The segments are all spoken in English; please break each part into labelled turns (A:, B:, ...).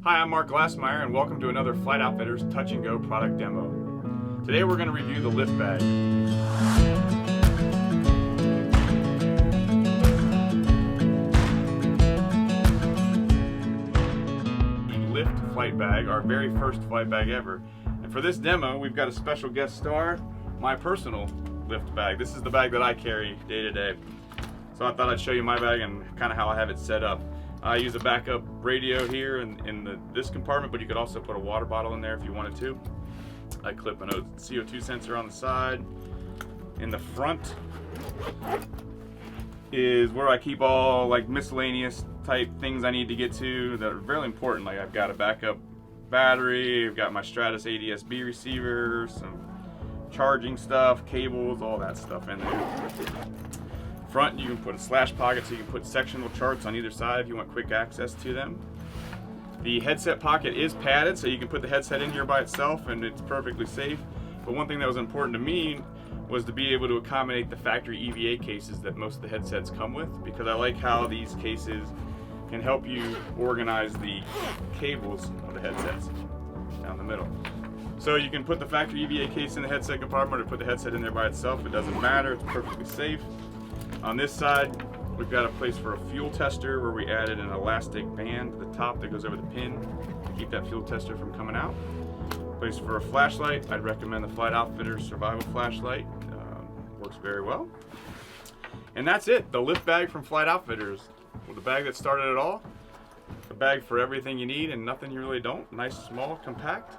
A: Hi, I'm Mark Glassmeyer, and welcome to another Flight Outfitters Touch and Go product demo. Today we're going to review the lift bag. The lift flight bag, our very first flight bag ever. And for this demo, we've got a special guest star, my personal lift bag. This is the bag that I carry day to day. So I thought I'd show you my bag and kind of how I have it set up. I use a backup radio here in this compartment, but you could also put a water bottle in there if you wanted to. I clip a CO2 sensor on the side. In the front is where I keep all like miscellaneous type things I need to get to that are really important. Like I've got a backup battery, I've got my Stratus ADS-B receiver, some charging stuff, cables, all that stuff in there. Front, you can put a slash pocket so you can put sectional charts on either side if you want quick access to them. The headset pocket is padded, so you can put the headset in here by itself and it's perfectly safe. But one thing that was important to me was to be able to accommodate the factory EVA cases that most of the headsets come with, because I like how these cases can help you organize the cables of the headsets down the middle. So you can put the factory EVA case in the headset compartment or put the headset in there by itself. It doesn't matter, it's perfectly safe. On this side, we've got a place for a fuel tester where we added an elastic band to the top that goes over the pin to keep that fuel tester from coming out. Place for a flashlight. I'd recommend the Flight Outfitters Survival Flashlight. Works very well. And that's it, the lift bag from Flight Outfitters. Well, the bag that started it all. A bag for everything you need and nothing you really don't. Nice, small, compact.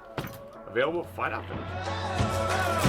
A: Available at Flight Outfitters.